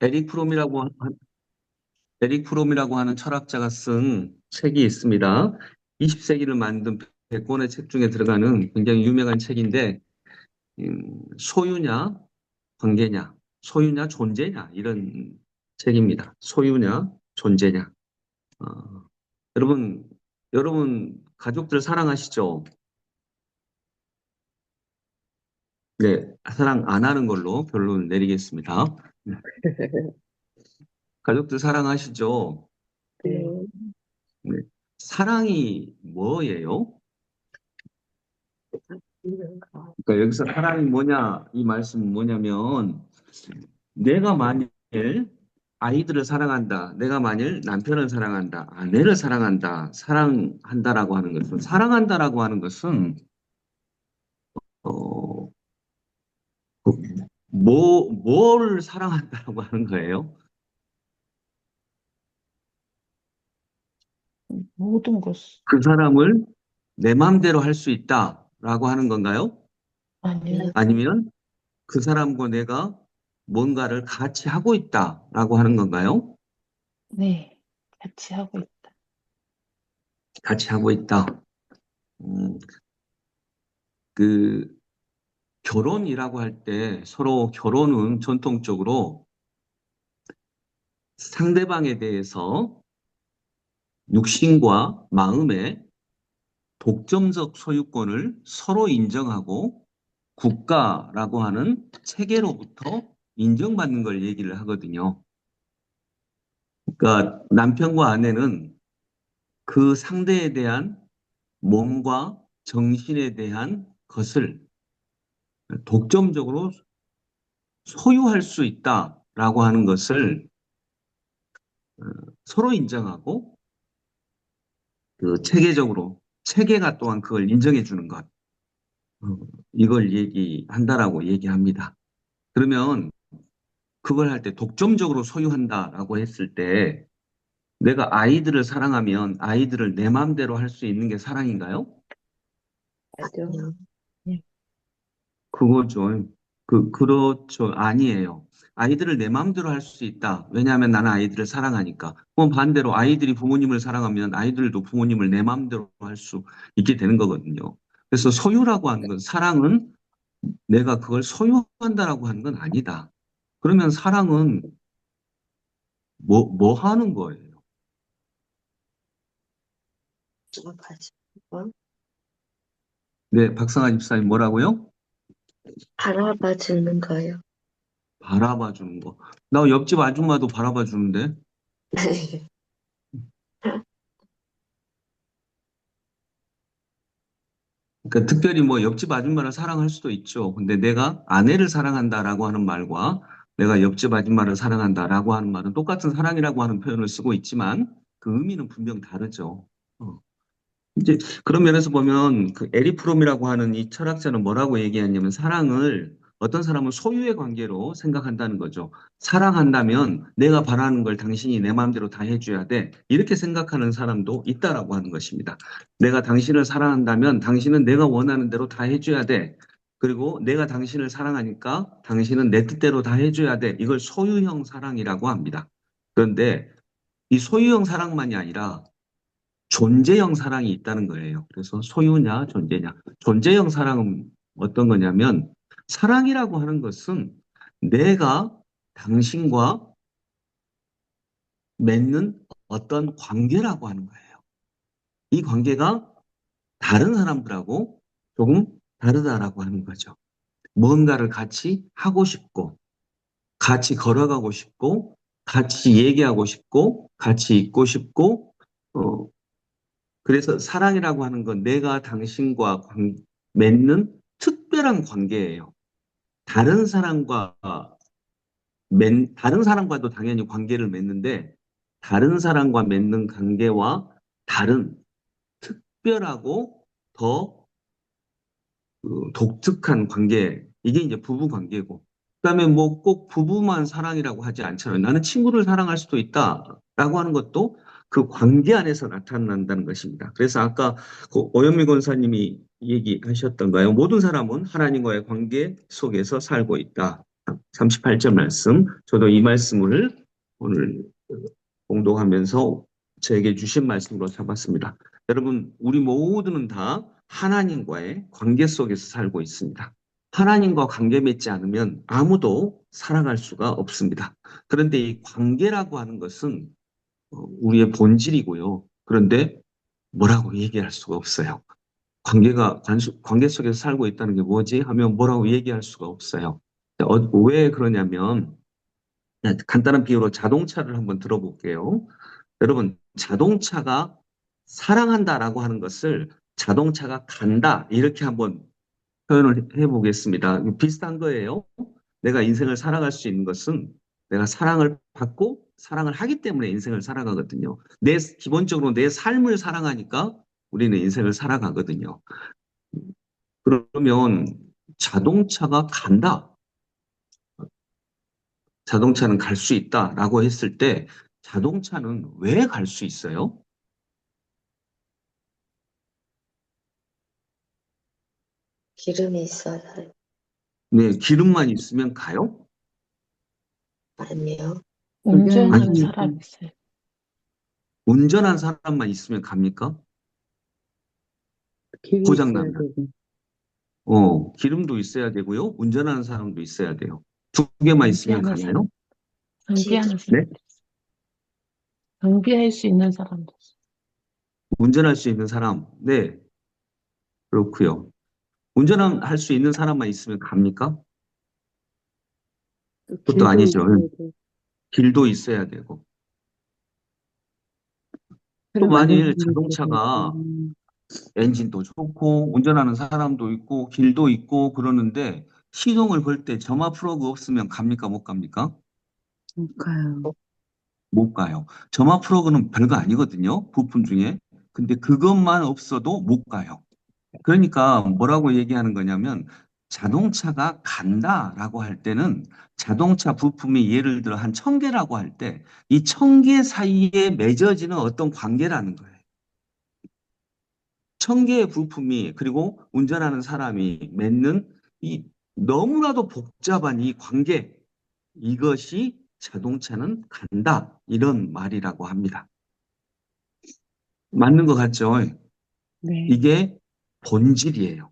에릭 프롬이라고, 에릭 프롬이라고 하는 철학자가 쓴 책이 있습니다. 20세기를 만든 100권의 책 중에 들어가는 굉장히 유명한 책인데, 소유냐, 관계냐, 소유냐, 존재냐, 이런 책입니다. 소유냐, 존재냐. 어, 여러분, 여러분, 가족들 사랑하시죠? 네, 사랑 안 하는 걸로 결론 내리겠습니다. 네. 가족들 사랑하시죠? 네. 네. 사랑이 뭐예요? 그러니까 여기서 사랑이 뭐냐, 이 말씀은 뭐냐면, 내가 만일 아이들을 사랑한다, 내가 만일 남편을 사랑한다, 아내를 사랑한다, 사랑한다라고 하는 것은, 사랑한다라고 하는 것은, 어, 뭐를 사랑한다라고 하는 거예요? 모든 것이 그 사람을 내 마음대로 할 수 있다라고 하는 건가요? 아니요. 아니면 그 사람과 내가 뭔가를 같이 하고 있다라고 하는 건가요? 네, 같이 하고 있다. 같이 하고 있다. 음, 그 결혼이라고 할 때 서로 결혼은 전통적으로 상대방에 대해서 육신과 마음의 독점적 소유권을 서로 인정하고 국가라고 하는 체계로부터 인정받는 걸 얘기를 하거든요. 그러니까 남편과 아내는 그 상대에 대한 몸과 정신에 대한 것을 독점적으로 소유할 수 있다라고 하는 것을 서로 인정하고 그 체계적으로 체계가 또한 그걸 인정해 주는 것 어, 이걸 얘기한다라고 얘기합니다. 그러면 그걸 할 때 독점적으로 소유한다라고 했을 때 내가 아이들을 사랑하면 아이들을 내 마음대로 할 수 있는 게 사랑인가요? 맞죠? 네. 그거죠. 그렇죠. 아니에요. 아이들을 내 마음대로 할 수 있다. 왜냐하면 나는 아이들을 사랑하니까. 그럼 반대로 아이들이 부모님을 사랑하면 아이들도 부모님을 내 마음대로 할 수 있게 되는 거거든요. 그래서 소유라고 하는 건 사랑은 내가 그걸 소유한다라고 하는 건 아니다. 그러면 사랑은 뭐 하는 거예요? 같이 한번 네, 박상아 집사님 뭐라고요? 바라봐 주는 거요. 바라봐 주는 거. 나 옆집 아줌마도 바라봐 주는데. 그러니까 특별히 뭐 옆집 아줌마를 사랑할 수도 있죠. 근데 내가 아내를 사랑한다라고 하는 말과 내가 옆집 아줌마를 사랑한다라고 하는 말은 똑같은 사랑이라고 하는 표현을 쓰고 있지만 그 의미는 분명 다르죠. 어. 이제 그런 면에서 보면 그 에리 프롬이라고 하는 이 철학자는 뭐라고 얘기했냐면 사랑을 어떤 사람은 소유의 관계로 생각한다는 거죠. 사랑한다면 내가 바라는 걸 당신이 내 마음대로 다 해줘야 돼. 이렇게 생각하는 사람도 있다라고 하는 것입니다. 내가 당신을 사랑한다면 당신은 내가 원하는 대로 다 해줘야 돼. 그리고 내가 당신을 사랑하니까 당신은 내 뜻대로 다 해줘야 돼. 이걸 소유형 사랑이라고 합니다. 그런데 이 소유형 사랑만이 아니라 존재형 사랑이 있다는 거예요. 그래서 소유냐, 존재냐. 존재형 사랑은 어떤 거냐면, 사랑이라고 하는 것은 내가 당신과 맺는 어떤 관계라고 하는 거예요. 이 관계가 다른 사람들하고 조금 다르다라고 하는 거죠. 뭔가를 같이 하고 싶고, 같이 걸어가고 싶고, 같이 얘기하고 싶고, 같이 있고 싶고, 어, 그래서 사랑이라고 하는 건 내가 당신과 맺는 특별한 관계예요. 다른 사람과 다른 사람과도 당연히 관계를 맺는데 다른 사람과 맺는 관계와 다른 특별하고 더 독특한 관계 이게 이제 부부 관계고 그다음에 뭐 꼭 부부만 사랑이라고 하지 않잖아요. 나는 친구를 사랑할 수도 있다라고 하는 것도 그 관계 안에서 나타난다는 것입니다. 그래서 아까 그 오현미 권사님이 얘기하셨던가요? 모든 사람은 하나님과의 관계 속에서 살고 있다. 38절 말씀. 저도 이 말씀을 오늘 공독하면서 저에게 주신 말씀으로 잡았습니다. 여러분, 우리 모두는 다 하나님과의 관계 속에서 살고 있습니다. 하나님과 관계 맺지 않으면 아무도 살아갈 수가 없습니다. 그런데 이 관계라고 하는 것은 우리의 본질이고요. 그런데 뭐라고 얘기할 수가 없어요. 관계 속에서 살고 있다는 게 뭐지? 하면 뭐라고 얘기할 수가 없어요. 왜 그러냐면, 간단한 비유로 자동차를 한번 들어볼게요. 여러분, 자동차가 사랑한다라고 하는 것을 자동차가 간다, 이렇게 한번 표현을 해보겠습니다. 비슷한 거예요. 내가 인생을 살아갈 수 있는 것은 내가 사랑을 받고 사랑을 하기 때문에 인생을 살아가거든요. 기본적으로 내 삶을 사랑하니까 우리는 인생을 살아가거든요. 그러면 자동차가 간다, 자동차는 갈 수 있다라고 했을 때 자동차는 왜 갈 수 있어요? 기름이 있어야 해요. 네, 기름만 있으면 가요? 아니요. 운전하는 아니, 사람이 있어요. 운전한 사람만 있으면 갑니까? 길이 있어야 고장나면. 되고. 기름도 있어야 되고요. 운전하는 사람도 있어야 돼요. 두 개만 있으면 경비하는 가나요? 사람, 경비하는 네? 사람도 있어요. 경비할 수 있는 사람도 있어요. 운전할 수 있는 사람. 네, 그렇고요. 운전할 수 있는 사람만 있으면 갑니까? 그것도 길도 아니죠. 있어야 돼. 길도 있어야 되고. 또 차를 만일 만드는 분들도 자동차가 있고. 엔진도 좋고 운전하는 사람도 있고 길도 있고 그러는데 시동을 걸 때 점화 플러그 없으면 갑니까 못 갑니까? 못 가요. 못 가요. 점화 플러그는 별거 아니거든요. 부품 중에. 근데 그것만 없어도 못 가요. 그러니까 뭐라고 얘기하는 거냐면 자동차가 간다라고 할 때는 자동차 부품이 예를 들어 한 1000개라고 할 때 이 1000개 사이에 맺어지는 어떤 관계라는 거예요. 1000개의 부품이 그리고 운전하는 사람이 맺는 이 너무나도 복잡한 이 관계, 이것이 자동차는 간다, 이런 말이라고 합니다. 맞는 것 같죠? 네. 이게 본질이에요.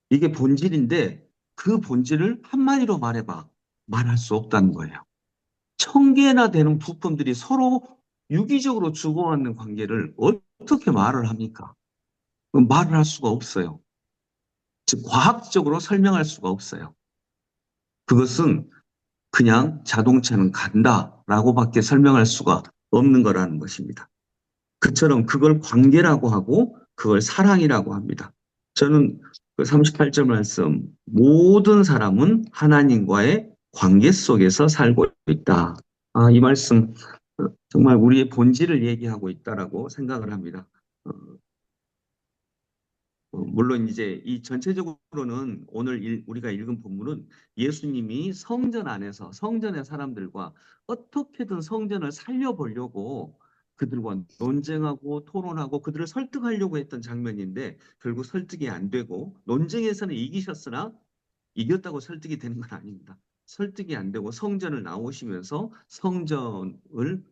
이게 본질인데 그 본질을 한마디로 말해봐. 말할 수 없다는 거예요. 1000개나 되는 부품들이 서로 유기적으로 주고받는 관계를 어떻게 말을 합니까? 말을 할 수가 없어요. 즉, 과학적으로 설명할 수가 없어요. 그것은 그냥 자동차는 간다라고밖에 설명할 수가 없는 거라는 것입니다. 그처럼 그걸 관계라고 하고 그걸 사랑이라고 합니다. 저는 그 38절 말씀, 모든 사람은 하나님과의 관계 속에서 살고 있다. 이 말씀 정말 우리의 본질을 얘기하고 있다라고 생각을 합니다. 어, 물론 이제 이 전체적으로는 오늘 우리가 읽은 본문은 예수님이 성전 안에서 성전의 사람들과 어떻게든 성전을 살려보려고 그들과 논쟁하고 토론하고 그들을 설득하려고 했던 장면인데 결국 설득이 안 되고 논쟁에서는 이기셨으나 이겼다고 설득이 되는 건 아닙니다. 설득이 안 되고 성전을 나오시면서 성전을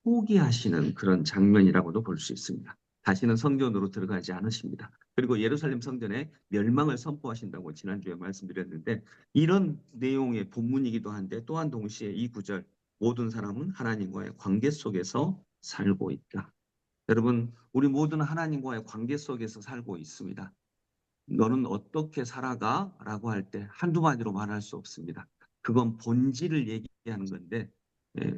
포기하시는 그런 장면이라고도 볼 수 있습니다. 다시는 성전으로 들어가지 않으십니다. 그리고 예루살렘 성전의 멸망을 선포하신다고 지난주에 말씀드렸는데 이런 내용의 본문이기도 한데 또한 동시에 이 구절 모든 사람은 하나님과의 관계 속에서 살고 있다. 여러분, 우리 모두는 하나님과의 관계 속에서 살고 있습니다. 너는 어떻게 살아가? 라고 할 때 한두 마디로 말할 수 없습니다. 그건 본질을 얘기하는 건데 예,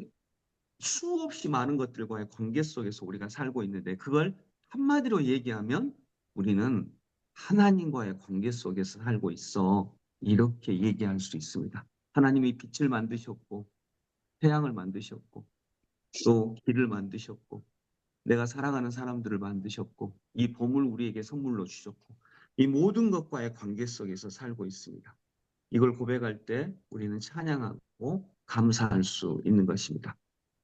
수없이 많은 것들과의 관계 속에서 우리가 살고 있는데 그걸 한마디로 얘기하면 우리는 하나님과의 관계 속에서 살고 있어. 이렇게 얘기할 수 있습니다. 하나님이 빛을 만드셨고 태양을 만드셨고 또 길을 만드셨고 내가 사랑하는 사람들을 만드셨고 이 봄을 우리에게 선물로 주셨고 이 모든 것과의 관계 속에서 살고 있습니다. 이걸 고백할 때 우리는 찬양하고 감사할 수 있는 것입니다.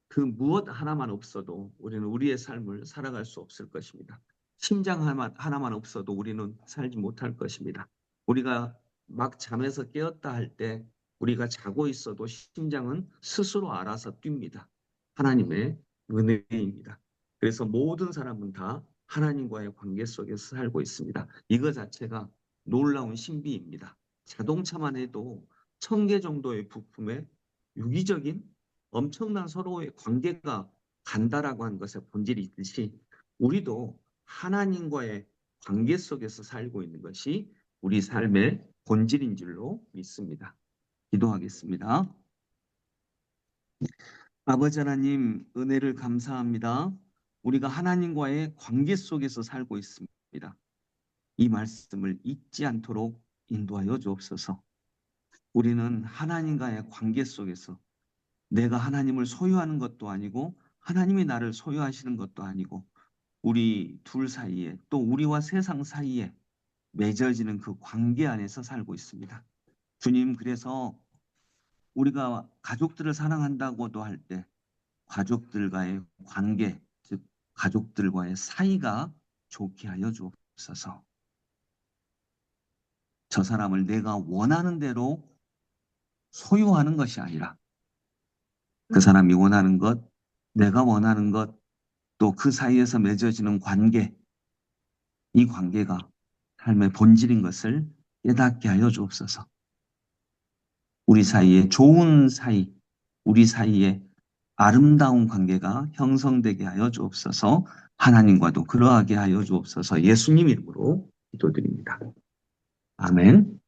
그 무엇 하나만 없어도 우리는 우리의 삶을 살아갈 수 없을 것입니다. 심장 하나만 없어도 우리는 살지 못할 것입니다. 우리가 막 잠에서 깨었다 할 때 우리가 자고 있어도 심장은 스스로 알아서 뜁니다. 하나님의 은혜입니다. 그래서 모든 사람은 다 하나님과의 관계 속에서 살고 있습니다. 이거 자체가 놀라운 신비입니다. 자동차만 해도 1000개 정도의 부품에 유기적인 엄청난 서로의 관계가 간다라고 하는 것의 본질이 있듯이 우리도 하나님과의 관계 속에서 살고 있는 것이 우리 삶의 본질인 줄로 믿습니다. 기도하겠습니다. 아버지 하나님, 은혜를 감사합니다. 우리가 하나님과의 관계 속에서 살고 있습니다. 이 말씀을 잊지 않도록 인도하여 주옵소서. 우리는 하나님과의 관계 속에서 내가 하나님을 소유하는 것도 아니고 하나님이 나를 소유하시는 것도 아니고 우리 둘 사이에 또 우리와 세상 사이에 맺어지는 그 관계 안에서 살고 있습니다. 주님, 그래서 우리가 가족들을 사랑한다고도 할 때 가족들과의 관계, 즉 가족들과의 사이가 좋게 하여 주옵소서. 저 사람을 내가 원하는 대로 소유하는 것이 아니라 그 사람이 원하는 것, 내가 원하는 것, 또 그 사이에서 맺어지는 관계, 이 관계가 삶의 본질인 것을 깨닫게 하여 주옵소서. 우리 사이에 좋은 사이, 우리 사이에 아름다운 관계가 형성되게 하여 주옵소서. 하나님과도 그러하게 하여 주옵소서. 예수님 이름으로 기도드립니다. 아멘.